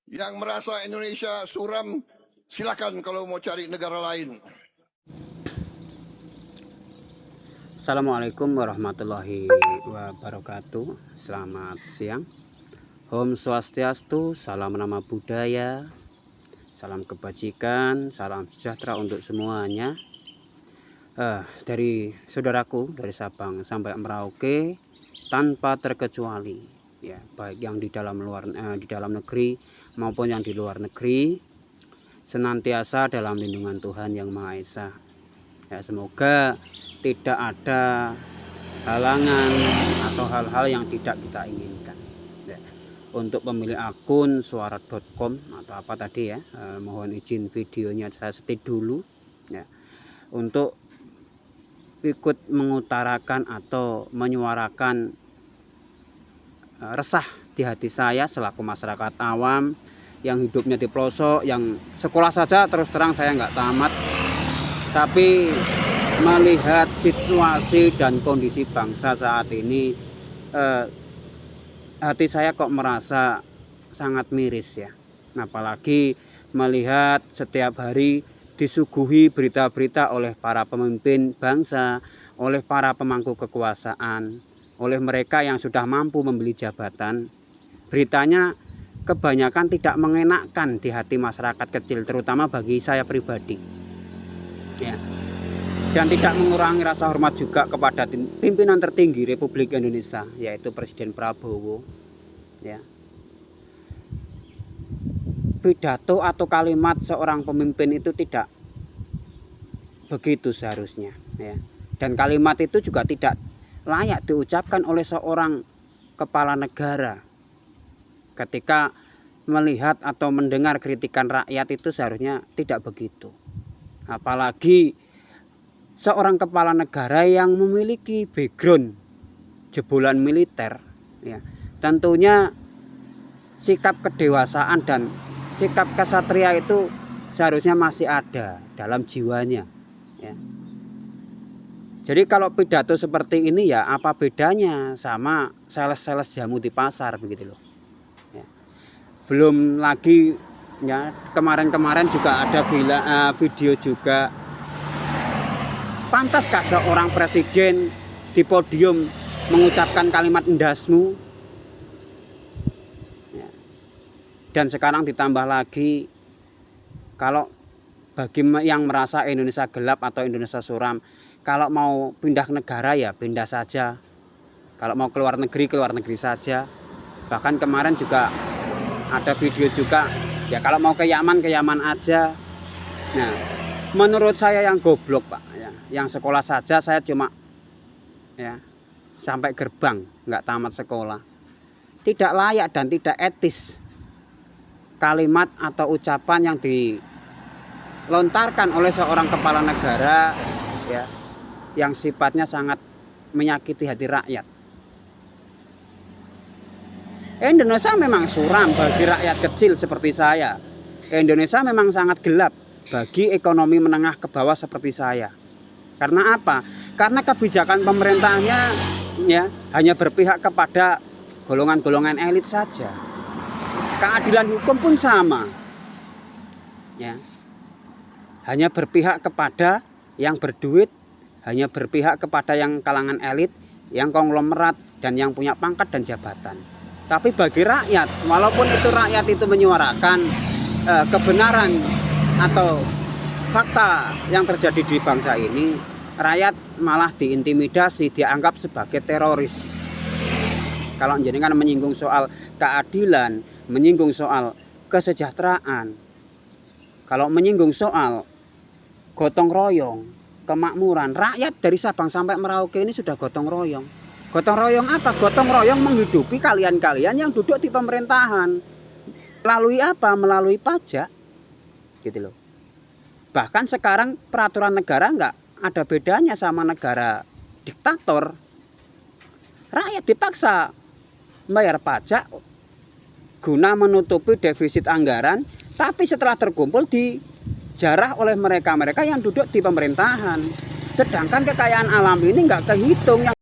Yang merasa Indonesia suram, silakan kalau mau cari negara lain. Assalamualaikum warahmatullahi wabarakatuh. Selamat siang. Om Swastiastu, salam nama budaya, salam kebajikan, salam sejahtera untuk semuanya. Dari saudaraku dari Sabang sampai Merauke tanpa terkecuali, ya, baik yang di dalam negeri maupun yang di luar negeri, senantiasa dalam lindungan Tuhan Yang Maha Esa. Ya, semoga tidak ada halangan atau hal-hal yang tidak kita inginkan. Ya. Untuk pemilik akun suara.com atau apa tadi ya, mohon izin videonya saya setit dulu ya, untuk ikut mengutarakan atau menyuarakan resah di hati saya selaku masyarakat awam yang hidupnya di pelosok, yang sekolah saja terus terang saya nggak tamat, tapi melihat situasi dan kondisi bangsa saat ini, hati saya kok merasa sangat miris ya. Apalagi melihat setiap hari disuguhi berita-berita oleh para pemimpin bangsa, oleh para pemangku kekuasaan, oleh mereka yang sudah mampu membeli jabatan. Beritanya kebanyakan tidak mengenakkan di hati masyarakat kecil, terutama bagi saya pribadi ya. Dan tidak mengurangi rasa hormat juga kepada pimpinan tertinggi Republik Indonesia, yaitu Presiden Prabowo ya. Pidato atau kalimat seorang pemimpin itu tidak begitu seharusnya ya. Dan kalimat itu juga tidak layak diucapkan oleh seorang kepala negara. Ketika melihat atau mendengar kritikan rakyat itu seharusnya tidak begitu. Apalagi seorang kepala negara yang memiliki background jebolan militer ya. Tentunya sikap kedewasaan dan sikap kesatria itu seharusnya masih ada dalam jiwanya ya. Jadi kalau pidato seperti ini ya apa bedanya sama sales-sales jamu di pasar begitu loh ya. Belum lagi ya, kemarin-kemarin juga ada video juga, pantaskah seorang presiden di podium mengucapkan kalimat endasmu? Dan sekarang ditambah lagi, kalau bagi yang merasa Indonesia gelap atau Indonesia suram, kalau mau pindah negara ya pindah saja. Kalau mau keluar negeri saja. Bahkan kemarin juga ada video juga, ya kalau mau ke Yaman aja. Nah, menurut saya yang goblok Pak, ya, yang sekolah saja saya cuma ya sampai gerbang, nggak tamat sekolah. Tidak layak dan tidak etis kalimat atau ucapan yang dilontarkan oleh seorang kepala negara ya, yang sifatnya sangat menyakiti hati rakyat. Indonesia memang suram bagi rakyat kecil seperti saya. Indonesia memang sangat gelap bagi ekonomi menengah ke bawah seperti saya. Karena apa? Karena kebijakan pemerintahnya ya hanya berpihak kepada golongan-golongan elit saja. Keadilan hukum pun sama ya. Hanya berpihak kepada yang berduit, hanya berpihak kepada yang kalangan elit, yang konglomerat dan yang punya pangkat dan jabatan. Tapi bagi rakyat, walaupun itu rakyat itu menyuarakan kebenaran atau fakta yang terjadi di bangsa ini, rakyat malah diintimidasi, dianggap sebagai teroris. Kalau jenengan menyinggung soal keadilan, menyinggung soal kesejahteraan, kalau menyinggung soal gotong royong, kemakmuran, rakyat dari Sabang sampai Merauke ini sudah gotong royong. Gotong royong apa? Gotong royong menghidupi kalian-kalian yang duduk di pemerintahan. Melalui apa? Melalui pajak. Gitu loh. Bahkan sekarang peraturan negara nggak ada bedanya sama negara diktator. Rakyat dipaksa membayar pajak guna menutupi defisit anggaran, tapi setelah terkumpul dijarah oleh mereka-mereka yang duduk di pemerintahan. Sedangkan kekayaan alam ini nggak kehitung.